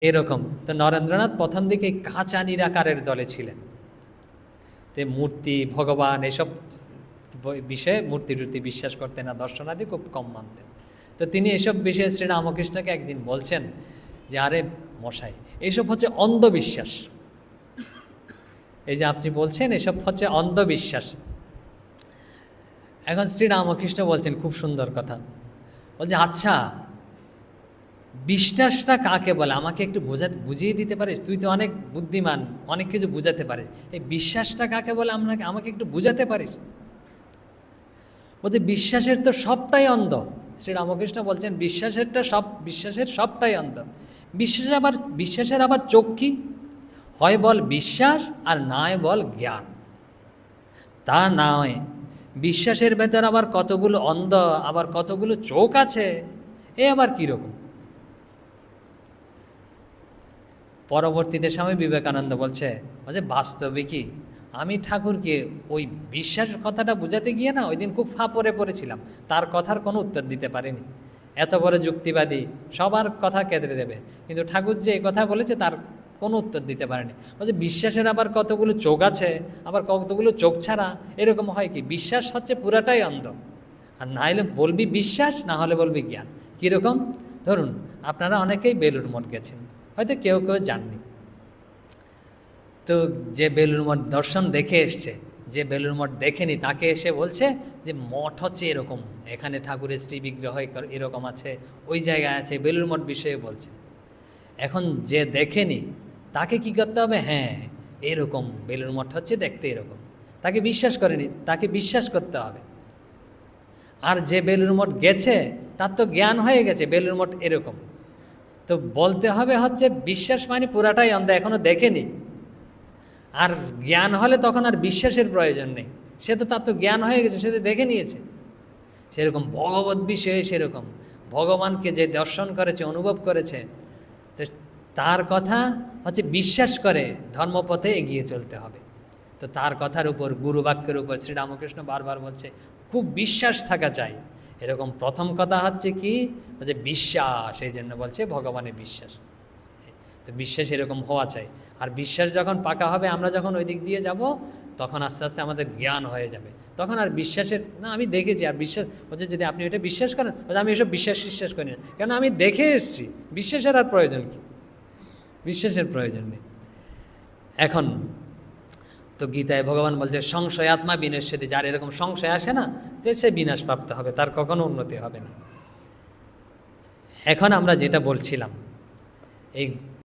এরকম। তো নরেন্দ্রনাথ প্রথম দিকে কাঁচা নিরাকারের দলে ছিলেন, তে মূর্তি ভগবান এসব বিষয়ে মূর্তি টূর্তি বিশ্বাস করতেন না, দর্শনাদি খুব কম মানতেন। তো তিনি এসব বিষয়ে শ্রীরামকৃষ্ণকে একদিন বলছেন যে আরে মশাই, এইসব হচ্ছে অন্ধবিশ্বাস, এই যে আপনি বলছেন এসব হচ্ছে অন্ধবিশ্বাস। এখন শ্রীরামকৃষ্ণ বলছেন খুব সুন্দর কথা, বলছে আচ্ছা বিশ্বাসটা কাকে বলে আমাকে একটু বুঝিয়ে দিতে পারিস, তুই তো অনেক বুদ্ধিমান, অনেক কিছু বুঝাতে পারিস, এই বিশ্বাসটা কাকে বলে আমাকে একটু বুঝাতে পারিস। বলছে বিশ্বাসের তো সবটাই অন্ধ। শ্রীরামকৃষ্ণ বলছেন বিশ্বাসের সবটাই অন্ধ। বিশ্বাসের আবার চোখ কি? হয় বল বিশ্বাস আর নয় বল জ্ঞান। তা নয়, বিশ্বাসের ভেতর আবার কতগুলো অন্ধ, আবার কতগুলো চোখ আছে, এ আবার কীরকম? পরবর্তীতে স্বামী বিবেকানন্দ বলছে বাস্তবিকই আমি ঠাকুরকে ওই বিশ্বাস কথাটা বুঝাতে গিয়ে না ওই দিন খুব ফাঁপড়ে পড়েছিলাম, তার কথার কোনো উত্তর দিতে পারিনি। এত বড় যুক্তিবাদী, সবার কথা কেঁদে দেবে, কিন্তু ঠাকুর যে এই কথা বলেছে তার কোনো উত্তর দিতে পারেনি। বলছে বিশ্বাসের আবার কতগুলো চোখ আছে, আবার কতগুলো চোখ ছাড়া, এরকম হয় কি? বিশ্বাস হচ্ছে পুরাটাই অন্ধ, আর না হলে বলবি বিশ্বাস, না হলে বলবি জ্ঞান। কীরকম? ধরুন আপনারা অনেকেই বেলুড় মঠ গেছেন, হয়তো কেউ কেউ জাননি। তো যে বেলুড় মঠ দর্শন দেখে এসছে, যে বেলুড় মঠ দেখেনি তাকে এসে বলছে যে মঠ হচ্ছে এরকম, এখানে ঠাকুরের শ্রী বিগ্রহ এরকম আছে, ওই জায়গায় আছে, বেলুড় মঠ বিষয়ে বলছে। এখন যে দেখেনি তাকে কি করতে হবে? হ্যাঁ এরকম বেলুড় মঠ হচ্ছে দেখতে এরকম, তাকে বিশ্বাস করেনি, তাকে বিশ্বাস করতে হবে। আর যে বেলুড় মঠ গেছে তার তো জ্ঞান হয়ে গেছে বেলুড় মঠ এরকম, তো বলতে হবে হচ্ছে বিশ্বাস মানে পুরাটাই অন্ধ, এখনো দেখেনি। আর জ্ঞান হলে তখন আর বিশ্বাসের প্রয়োজন নেই, সে তো তার তো জ্ঞান হয়ে গেছে, সে তো দেখে নিয়েছে। সেরকম ভগবত বিষয়ে সেরকম ভগবানকে যে দর্শন করেছে, অনুভব করেছে, তো তার কথা হচ্ছে বিশ্বাস করে ধর্মপথে এগিয়ে চলতে হবে। তো তার কথার উপর, গুরু বাক্যের উপর শ্রীরামকৃষ্ণ বারবার বলছে খুব বিশ্বাস থাকা চাই। এরকম প্রথম কথা হচ্ছে কি, যে বিশ্বাস, এই জন্য বলছে ভগবানের বিশ্বাস। তো বিশ্বাস এরকম হওয়া চাই। আর বিশ্বাস যখন পাকা হবে, আমরা যখন ওই দিক দিয়ে যাব, তখন আস্তে আস্তে আমাদের জ্ঞান হয়ে যাবে। তখন আর বিশ্বাসের না, আমি দেখেছি, আর বিশ্বাস হচ্ছে যদি আপনি ওইটা বিশ্বাস করেন, আমি এসব বিশ্বাস করি না, কেন আমি দেখে এসেছি, বিশ্বাসের আর প্রয়োজন কি? বিশ্বাসের প্রয়োজন নেই। এখন তো গীতায় ভগবান বলছে সংশয় আত্মা বিনশ্যতি, যার এরকম সংশয় আসে না, যে সে বিনাশপ্রাপ্ত হবে, তার কখনো উন্নতি হবে না। এখন আমরা যেটা বলছিলাম, এই